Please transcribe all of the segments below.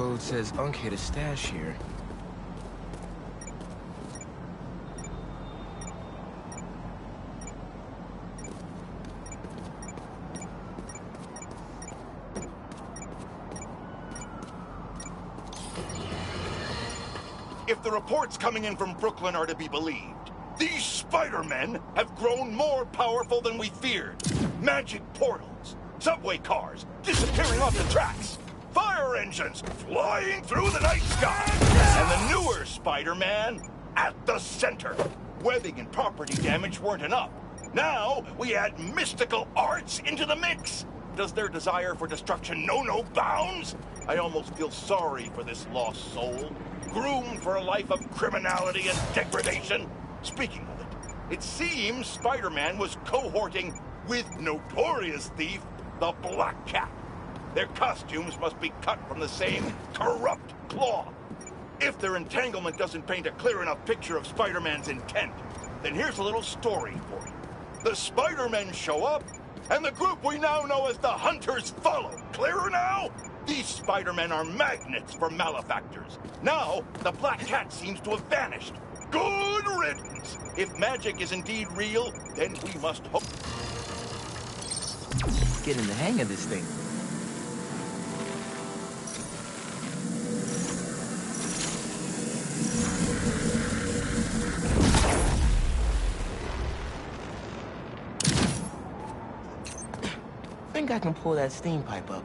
code says Unk hid a stash here. If the reports coming in from Brooklyn are to be believed, these Spider-Men have grown more powerful than we feared. Magic portals, subway cars disappearing off the tracks, fire engines flying through the night sky, and the newer Spider-Man at the center. Webbing and property damage weren't enough. Now we add mystical arts into the mix. Does their desire for destruction know no bounds? I almost feel sorry for this lost soul, groomed for a life of criminality and degradation. Speaking of it, it seems Spider-Man was cohorting with notorious thief, the Black Cat. Their costumes must be cut from the same corrupt cloth. If their entanglement doesn't paint a clear enough picture of Spider-Man's intent, then here's a little story for you. The Spider-Men show up, and the group we now know as the Hunters follow. Clearer now? These Spider-Men are magnets for malefactors. Now, the Black Cat seems to have vanished. Good riddance! If magic is indeed real, then we must hope... Getting the hang of this thing. Think I can pull that steam pipe up.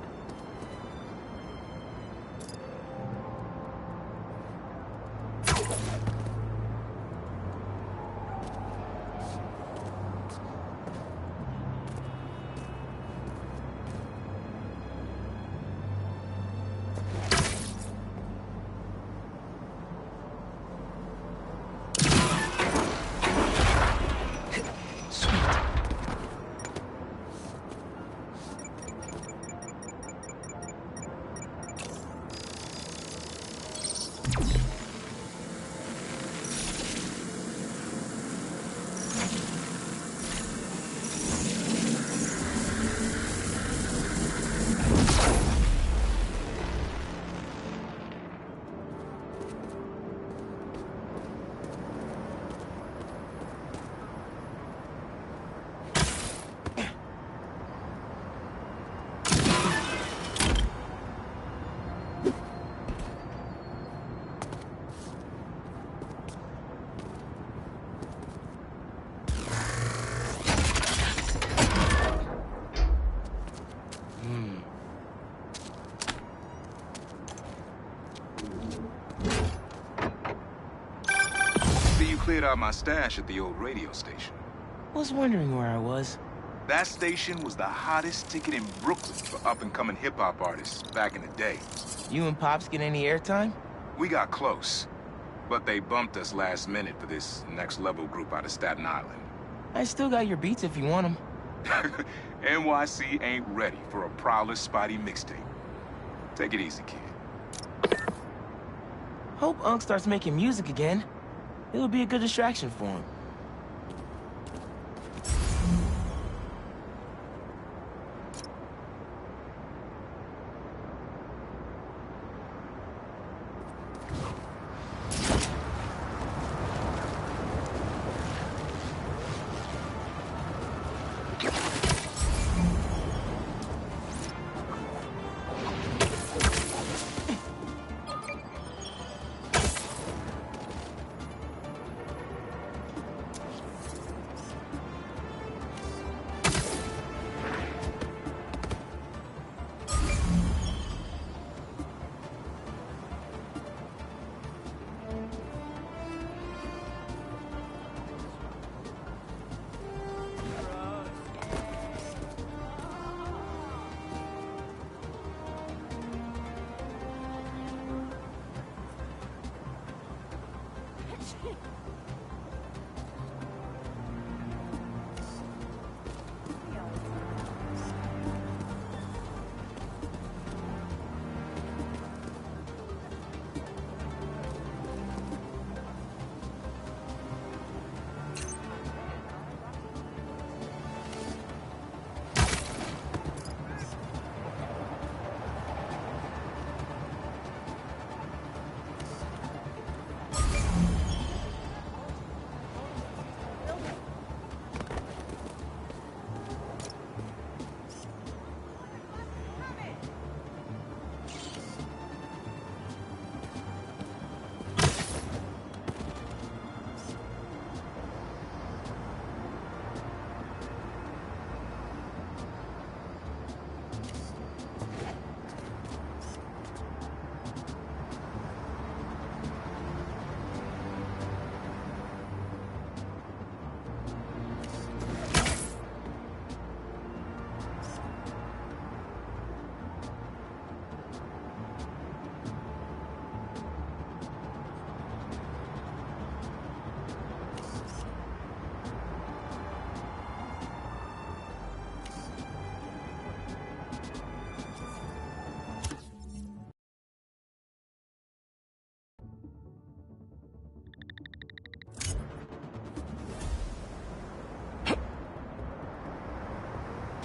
Cleared out my stash at the old radio station. Was wondering where I was. That station was the hottest ticket in Brooklyn for up-and-coming hip-hop artists back in the day. You and Pops get any airtime? We got close, but they bumped us last minute for this next-level group out of Staten Island. I still got your beats if you want them. NYC ain't ready for a Prowler Spidey mixtape. Take it easy, kid. Hope Unk starts making music again. It'll be a good distraction for him.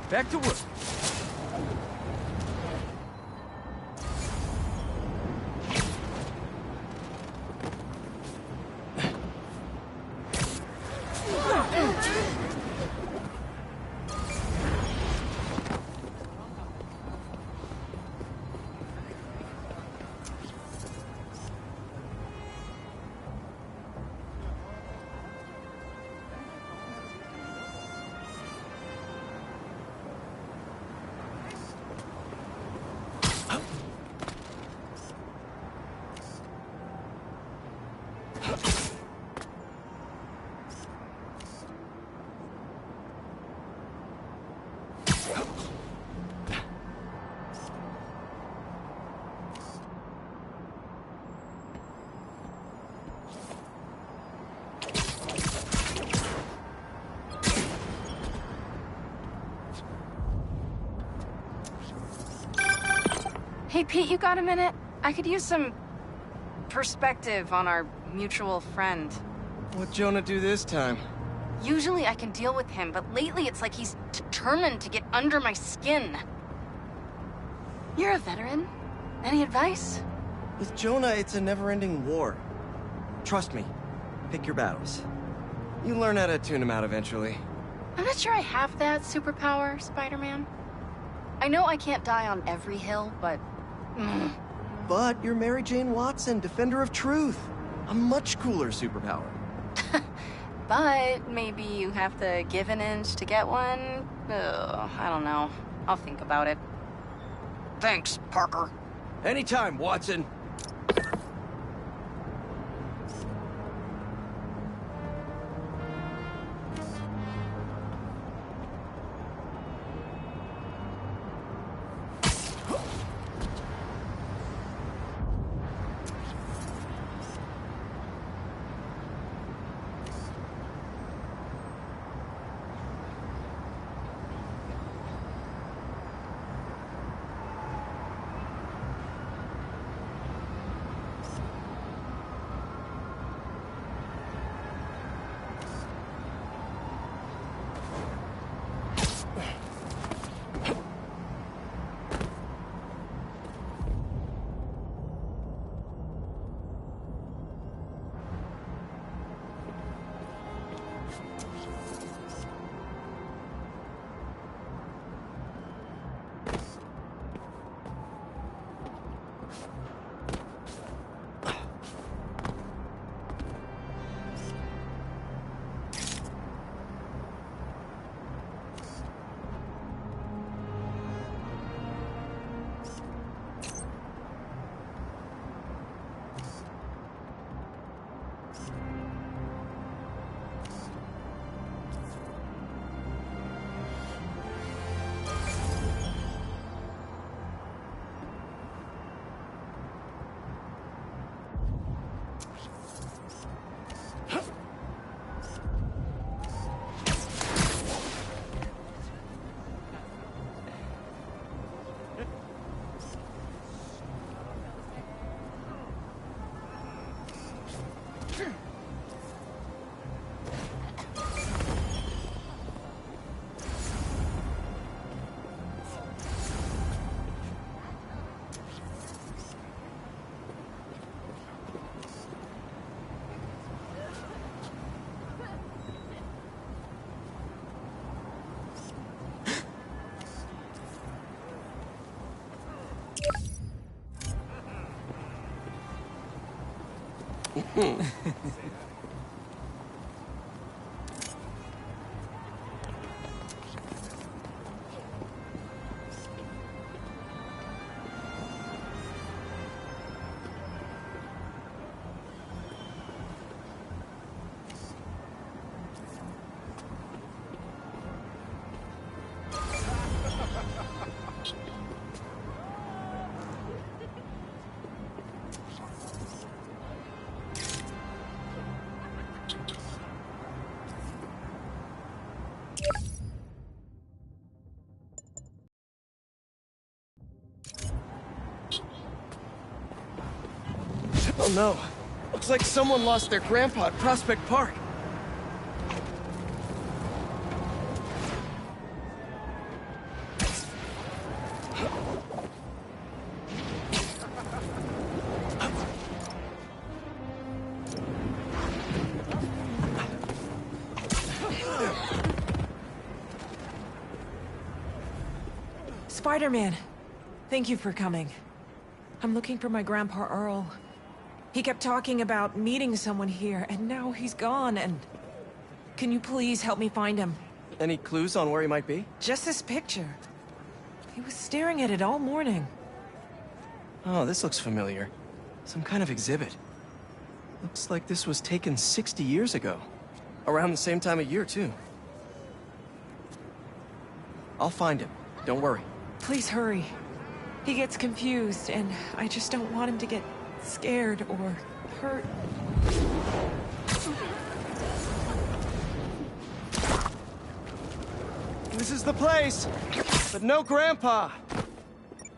Back to work. Hey, Pete, you got a minute? I could use some perspective on our mutual friend. What'd Jonah do this time? Usually I can deal with him, but lately it's like he's determined to get under my skin. You're a veteran. Any advice? With Jonah, it's a never-ending war. Trust me. Pick your battles. You learn how to tune him out eventually. I'm not sure I have that superpower, Spider-Man. I know I can't die on every hill, but... But you're Mary Jane Watson, Defender of Truth. A much cooler superpower. But maybe you have to give an inch to get one? Ugh, I don't know. I'll think about it. Thanks, Parker. Anytime, Watson. Oh no. Looks like someone lost their grandpa at Prospect Park. Spider-Man, thank you for coming. I'm looking for my Grandpa Earl. He kept talking about meeting someone here, and now he's gone, and... Can you please help me find him? Any clues on where he might be? Just this picture. He was staring at it all morning. Oh, this looks familiar. Some kind of exhibit. Looks like this was taken 60 years ago. Around the same time of year, too. I'll find him. Don't worry. Please hurry. He gets confused, and I just don't want him to get scared or hurt. This is the place, but no Grandpa.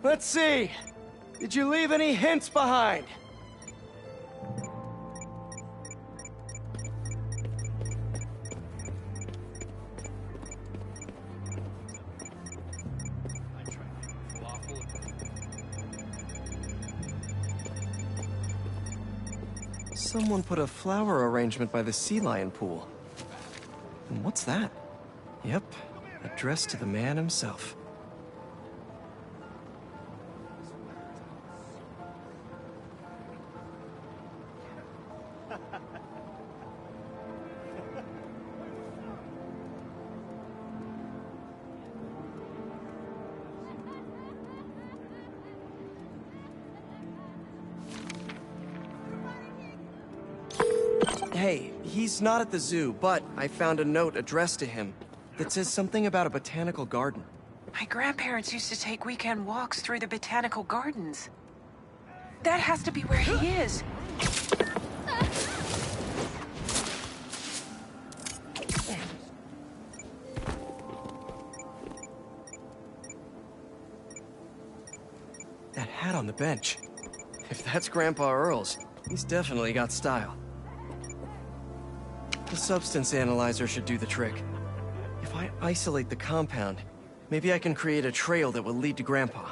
Let's see. Did you leave any hints behind? Someone put a flower arrangement by the sea lion pool. And what's that? Yep, addressed to the man himself. Hey, he's not at the zoo, but I found a note addressed to him that says something about a botanical garden. My grandparents used to take weekend walks through the botanical gardens. That has to be where he is. That hat on the bench. If that's Grandpa Earl's, he's definitely got style. The substance analyzer should do the trick. If I isolate the compound, maybe I can create a trail that will lead to Grandpa.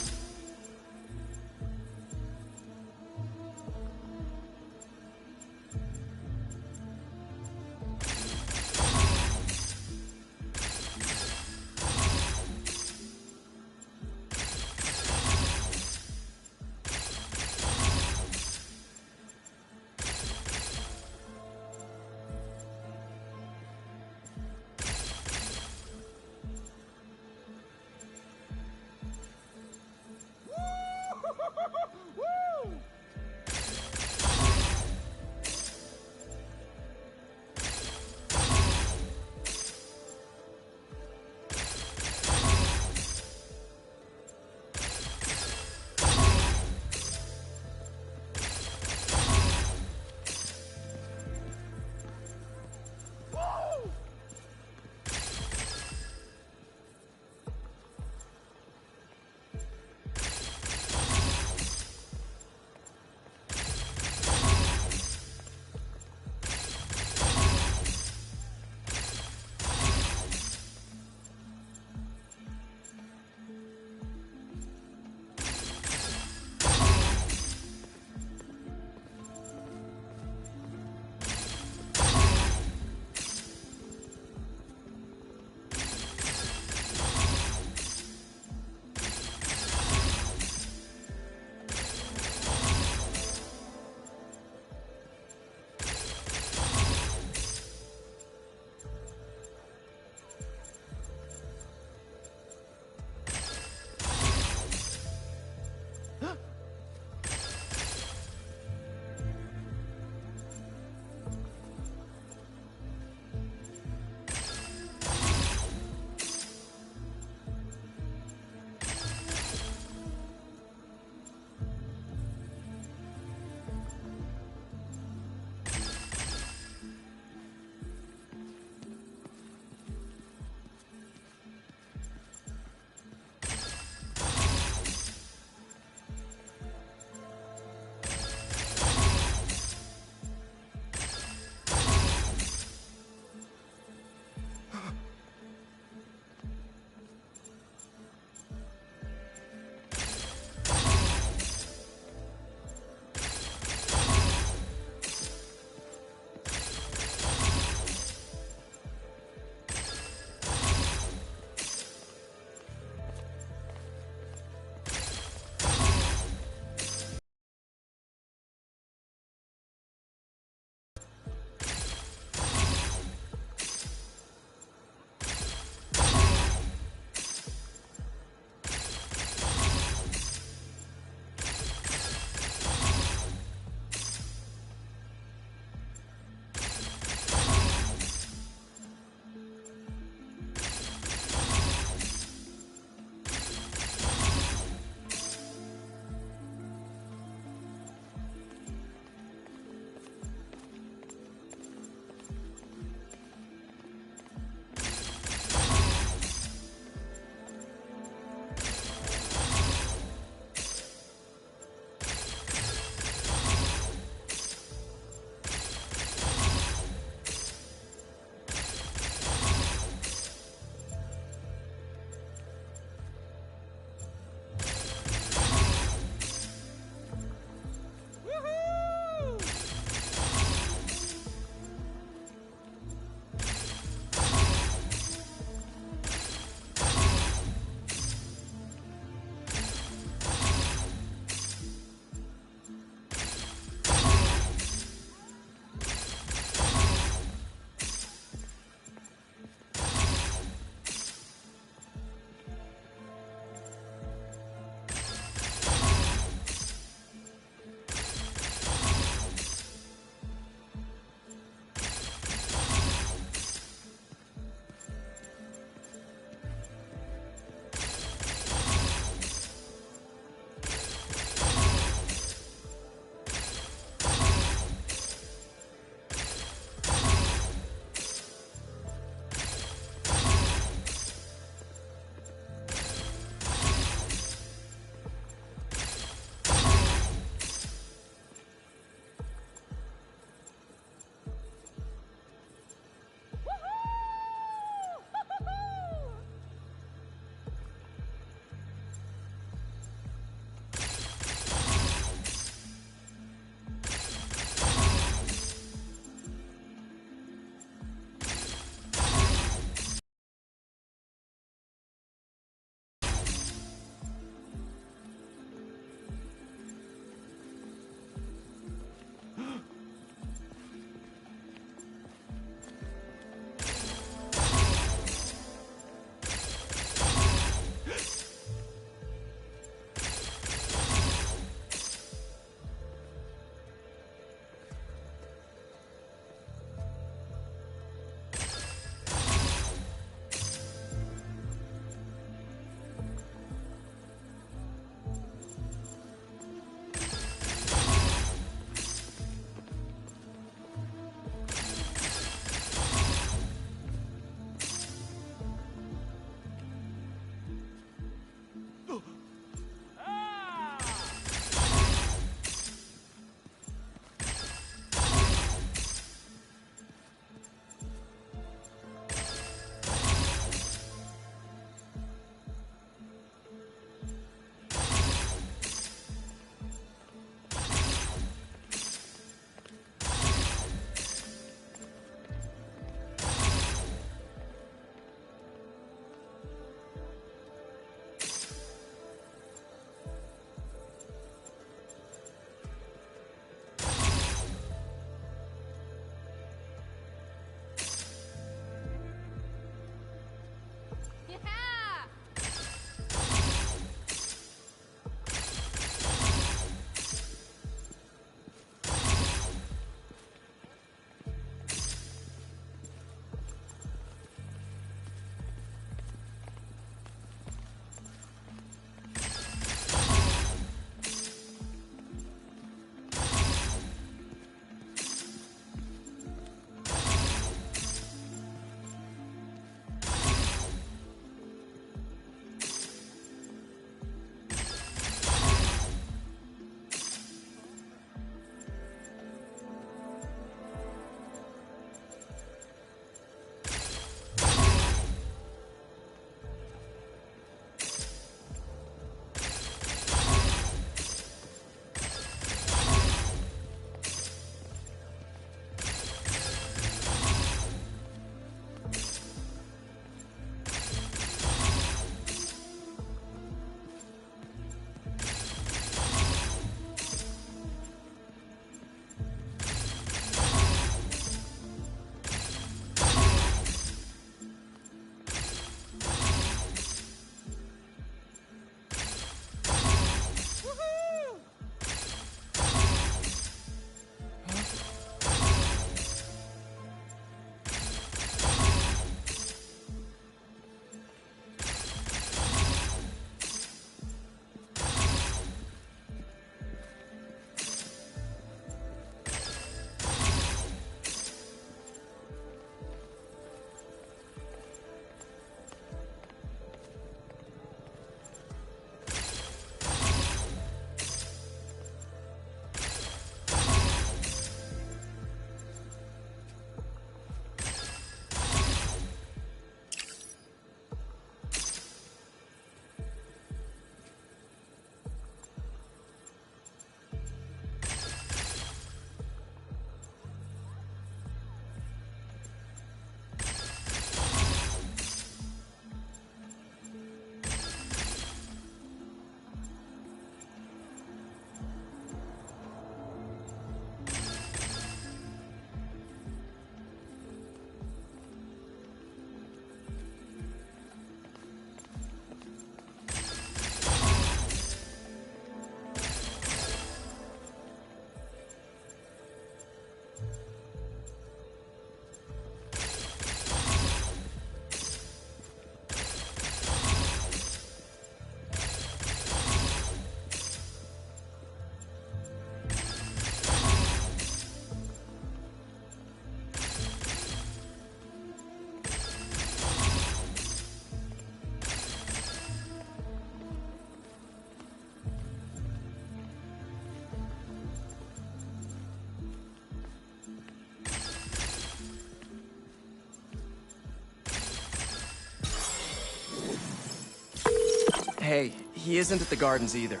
Hey, he isn't at the gardens either.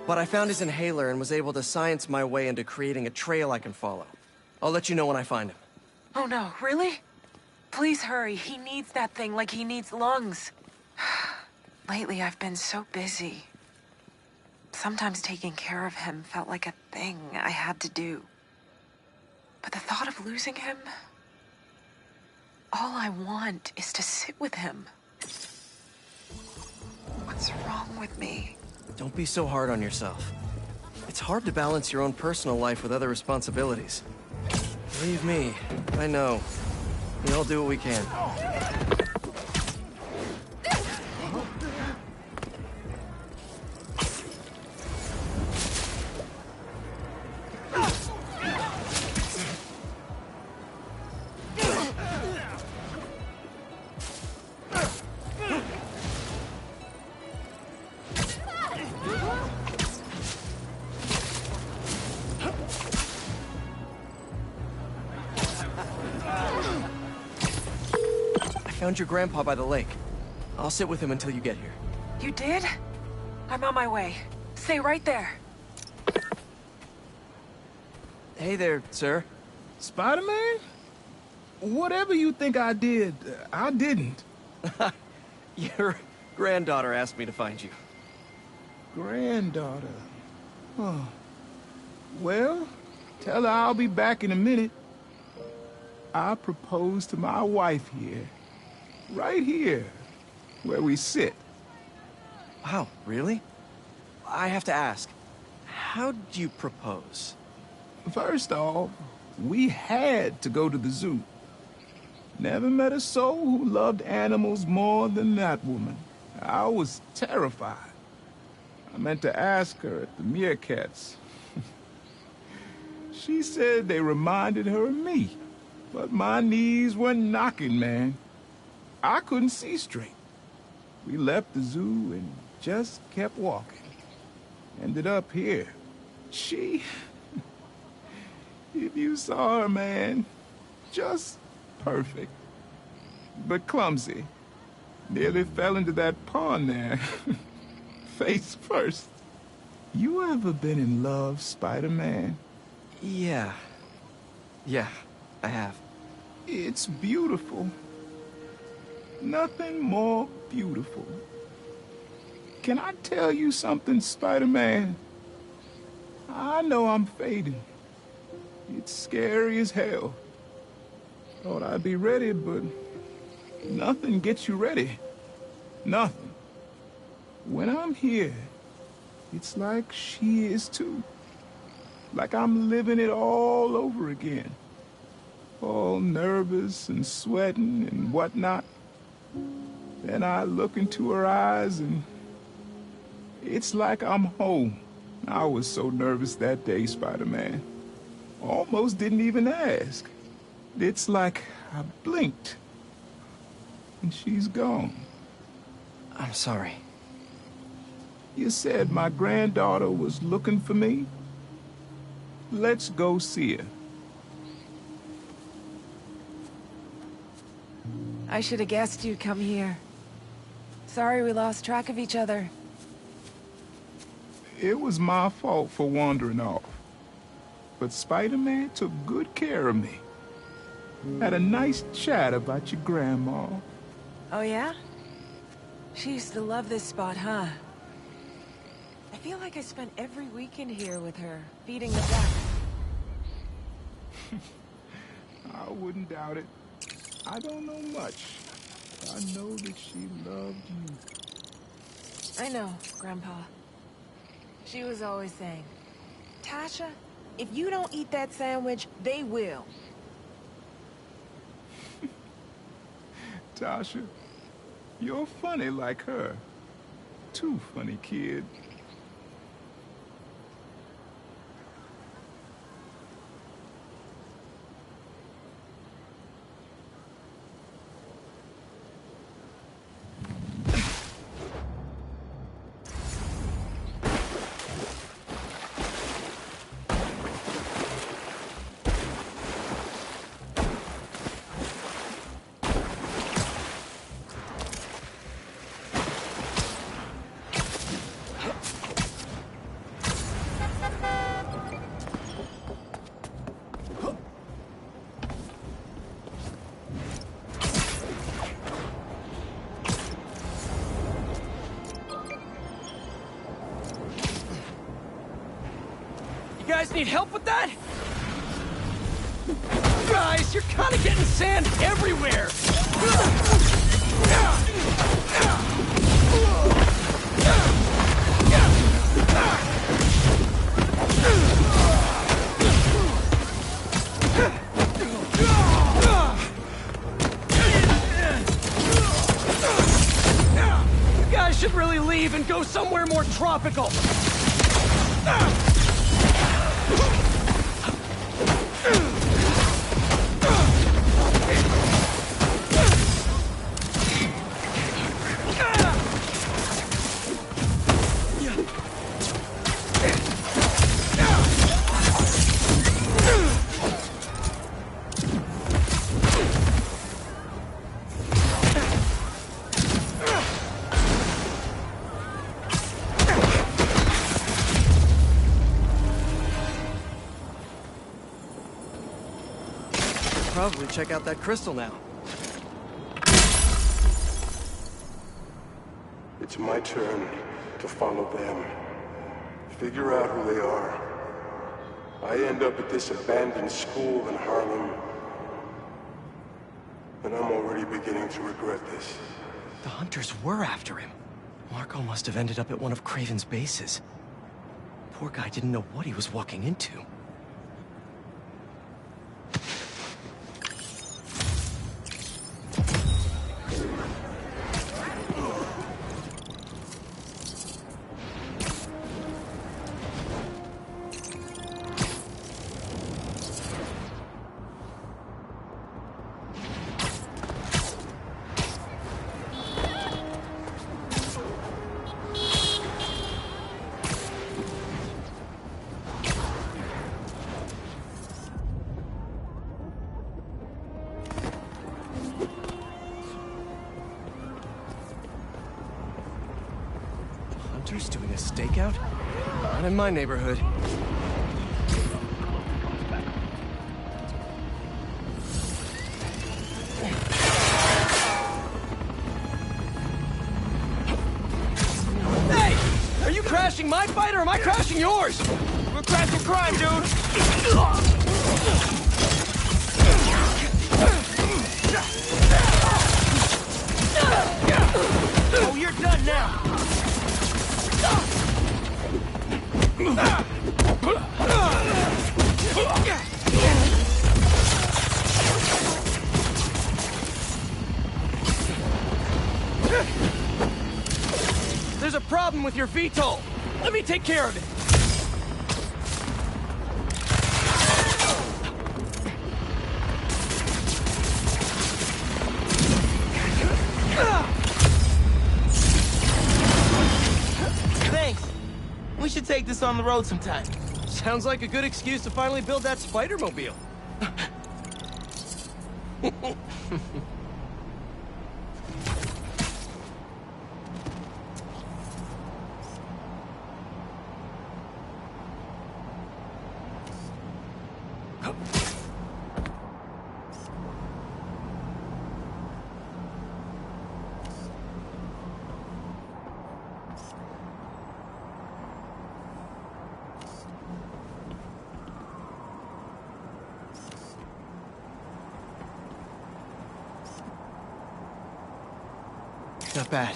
But I found his inhaler and was able to science my way into creating a trail I can follow. I'll let you know when I find him. Oh no, really? Please hurry. He needs that thing like he needs lungs. Lately, I've been so busy. Sometimes taking care of him felt like a thing I had to do. But the thought of losing him... all I want is to sit with him. What's wrong with me? Don't be so hard on yourself. It's hard to balance your own personal life with other responsibilities. Believe me, I know. We all do what we can. Found your grandpa by the lake. I'll sit with him until you get here. You did? I'm on my way. Stay right there. Hey there, sir. Spider-Man? Whatever you think I did, I didn't. Your granddaughter asked me to find you. Granddaughter. Huh. Well, tell her I'll be back in a minute. I proposed to my wife here. Right here, where we sit. Wow, really? I have to ask, how'd you propose? First off, we had to go to the zoo. Never met a soul who loved animals more than that woman. I was terrified. I meant to ask her at the meerkats. She said they reminded her of me, but my knees were knocking, man. I couldn't see straight. We left the zoo and just kept walking. Ended up here. She... if you saw her, man, just perfect. But clumsy. Nearly fell into that pond there. Face first. You ever been in love, Spider-Man? Yeah. Yeah, I have. It's beautiful. Nothing more beautiful. Can I tell you something, Spider-Man? I know I'm fading. It's scary as hell. Thought I'd be ready, but nothing gets you ready. Nothing. When I'm here, it's like she is too. Like I'm living it all over again. All nervous and sweating and whatnot. Then I look into her eyes and it's like I'm home. I was so nervous that day, Spider-Man. Almost didn't even ask. It's like I blinked and she's gone. I'm sorry. You said my granddaughter was looking for me? Let's go see her. I should have guessed you'd come here. Sorry we lost track of each other. It was my fault for wandering off. But Spider-Man took good care of me. Had a nice chat about your grandma. Oh yeah? She used to love this spot, huh? I feel like I spent every weekend here with her, feeding the duck. I wouldn't doubt it. I don't know much. I know that she loved you. I know, Grandpa. She was always saying, Tasha, if you don't eat that sandwich, they will. Tasha, you're funny like her. Too funny, kid. guys need help with that? Guys, you're kind of getting sand everywhere! You guys should really leave and go somewhere more tropical! Probably check out that crystal now. It's my turn to follow them. Figure out who they are. I end up at this abandoned school in Harlem, and I'm already beginning to regret this. The hunters were after him. Marco must have ended up at one of Kraven's bases. Poor guy didn't know what he was walking into. Hunters doing a stakeout? Not in my neighborhood. Hey! Are you crashing my fight or am I crashing yours? We're crashing crime, dude! Oh, you're done now! There's a problem with your VTOL. Let me take care of it. Thanks. We should take this on the road sometime. Sounds like a good excuse to finally build that Spider-Mobile. Not bad.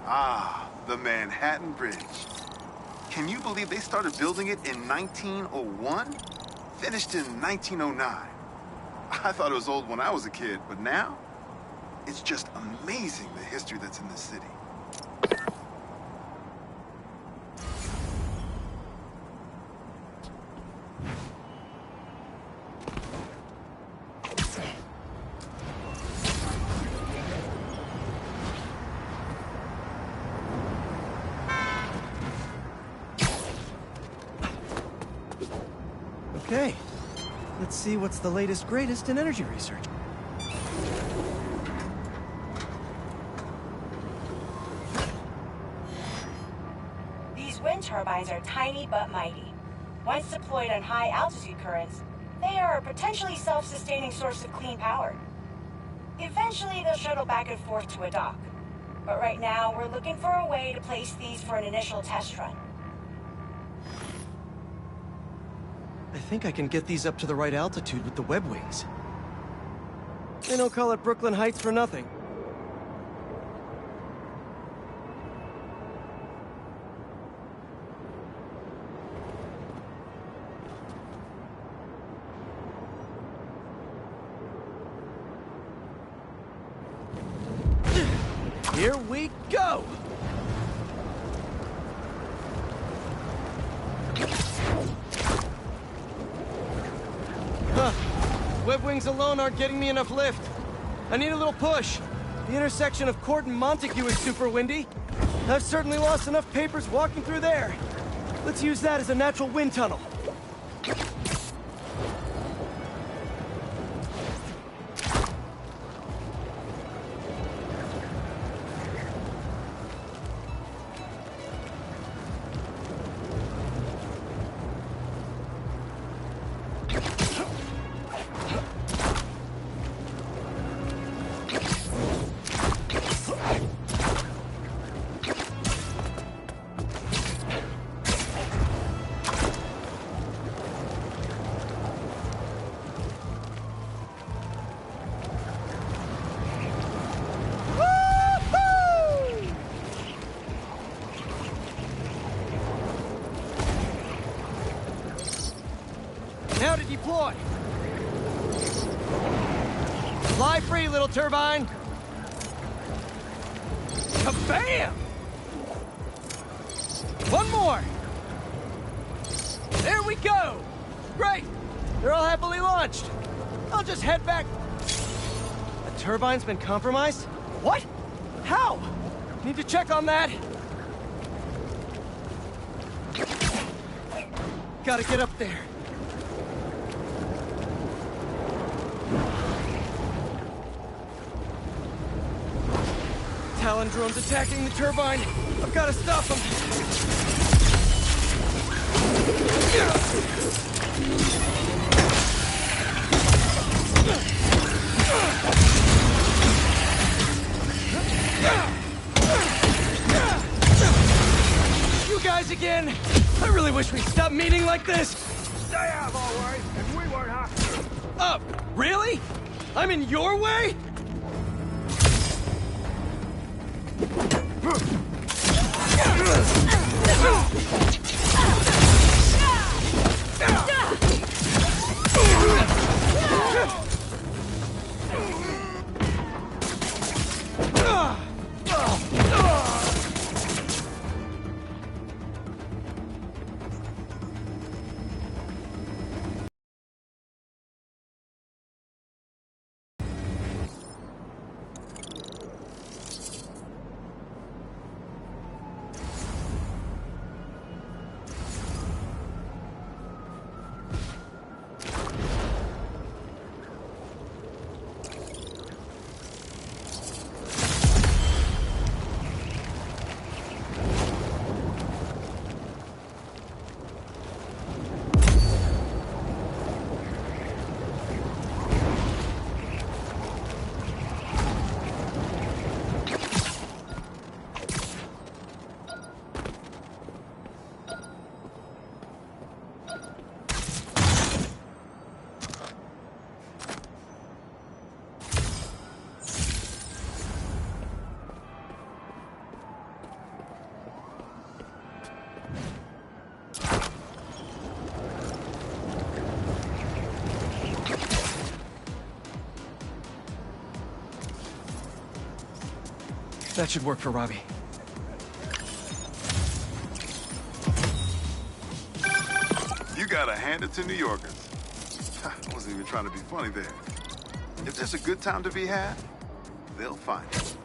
Ah, the Manhattan Bridge. Can you believe they started building it in 1901? Finished in 1909. I thought it was old when I was a kid, but now? It's just amazing the history that's in this city. Okay. Let's see what's the latest greatest in energy research. These wind turbines are tiny but mighty. Once deployed on high altitude currents, they are a potentially self-sustaining source of clean power. Eventually, they'll shuttle back and forth to a dock. But right now, we're looking for a way to place these for an initial test run. I think I can get these up to the right altitude with the web wings. They don't call it Brooklyn Heights for nothing. Here we go! Huh. Web wings alone aren't getting me enough lift. I need a little push. The intersection of Court and Montague is super windy. I've certainly lost enough papers walking through there. Let's use that as a natural wind tunnel. Now to deploy. Fly free, little turbine. Kabam! One more. There we go. Great. They're all happily launched. I'll just head back. The turbine's been compromised? What? How? Need to check on that. Gotta get up there. Talon drones attacking the turbine. I've got to stop them. You guys again? I really wish we'd stop meeting like this. They have, all right, and we won't have to. Really? I'm in your way? That should work for Robbie. You gotta hand it to New Yorkers. I wasn't even trying to be funny there. If there's a good time to be had, they'll find it.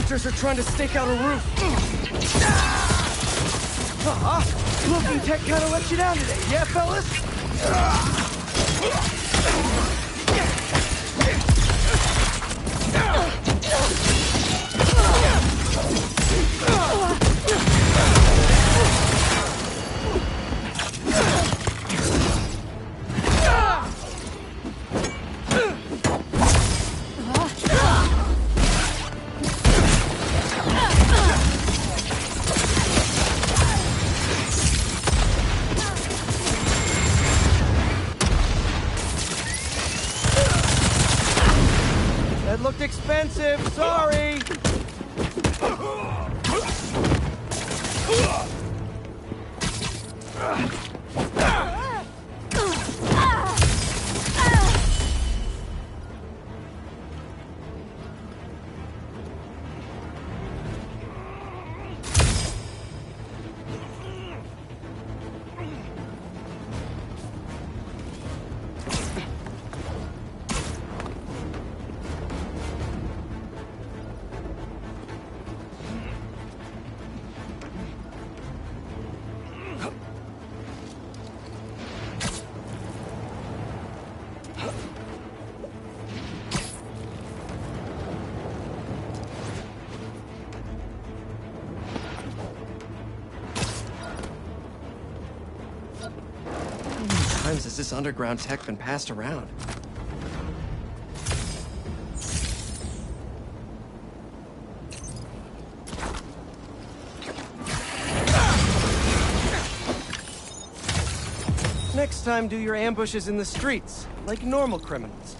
monsters are trying to stake out a roof. Looking tech kinda let you down today, yeah, fellas? That looked expensive, sorry! How many times has this underground tech been passed around? Next time, do your ambushes in the streets, like normal criminals.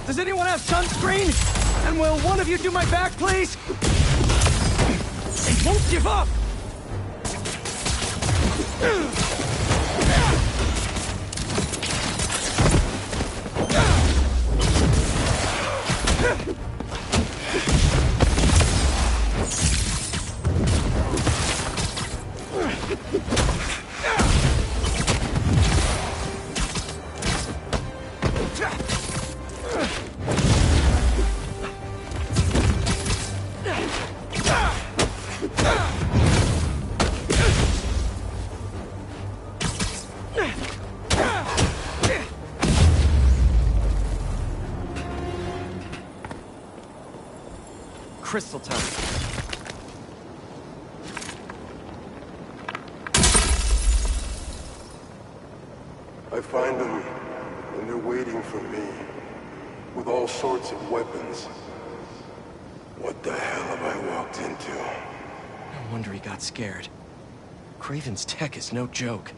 Does anyone have sunscreen? And will one of you do my back, please? They won't give up! Crystal time. I find them, and they're waiting for me, with all sorts of weapons. What the hell have I walked into? No wonder he got scared. Kraven's tech is no joke.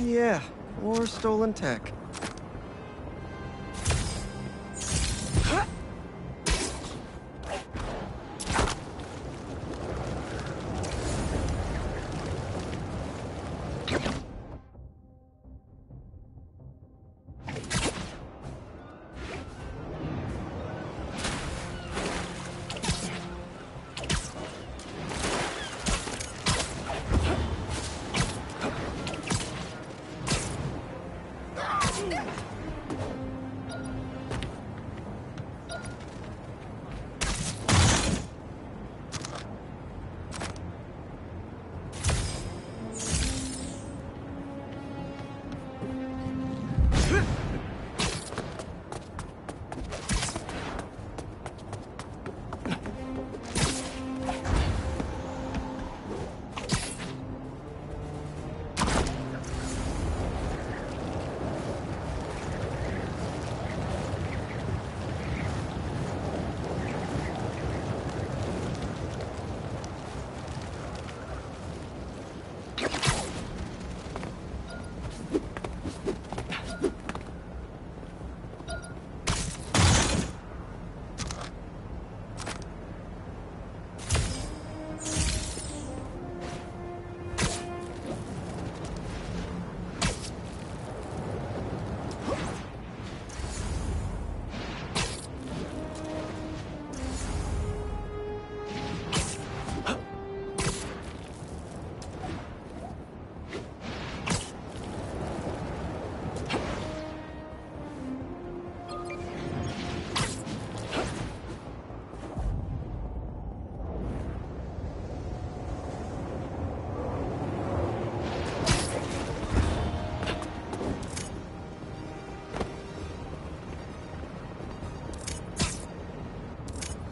Yeah, or stolen tech.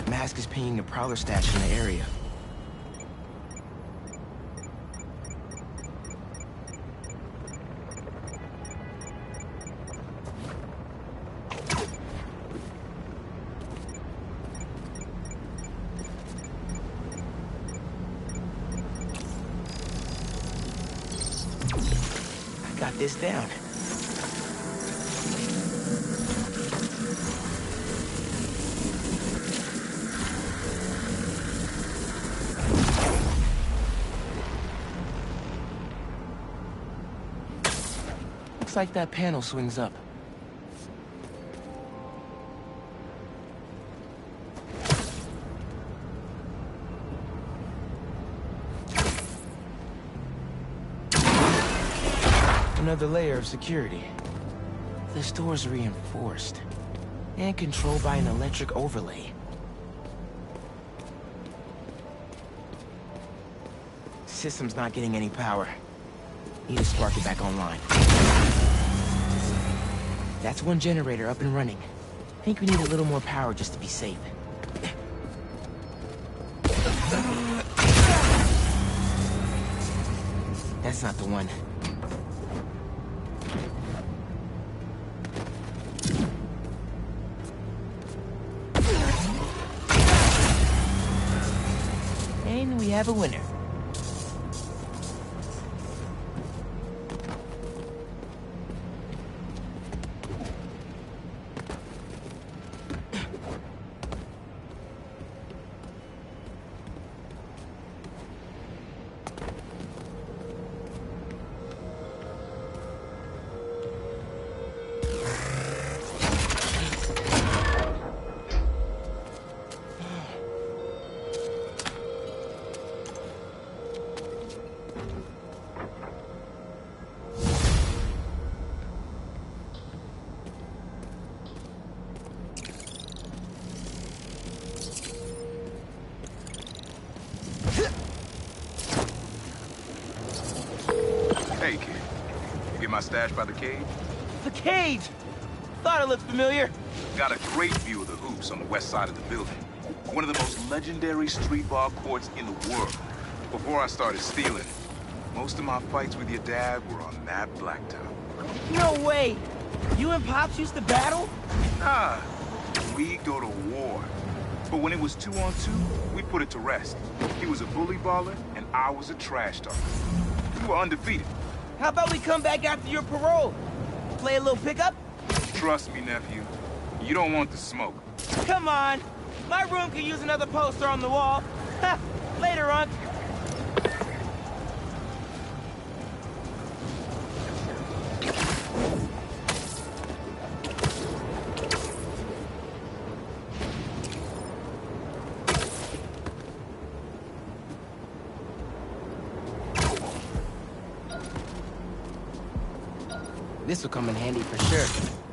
Mask is pinging a Prowler stash in the area. I got this down. Looks like that panel swings up. Another layer of security. This door's reinforced and controlled by an electric overlay. System's not getting any power. Need to spark it back online. That's one generator up and running. Think we need a little more power just to be safe. That's not the one. And we have a winner. Hey, kid. You get my stash by the cave? The cage! Thought it looked familiar. Got a great view of the hoops on the west side of the building. One of the most legendary street ball courts in the world. Before I started stealing, most of my fights with your dad were on that blacktop. No way! You and Pops used to battle? Nah, we go to war. But when it was 2-on-2, we put it to rest. He was a bully baller, and I was a trash talker. We were undefeated. How about we come back after your parole? Play a little pickup? Trust me, nephew. You don't want the smoke. Come on! My room could use another poster on the wall. Ha! Later, Unc. This will come in handy for sure.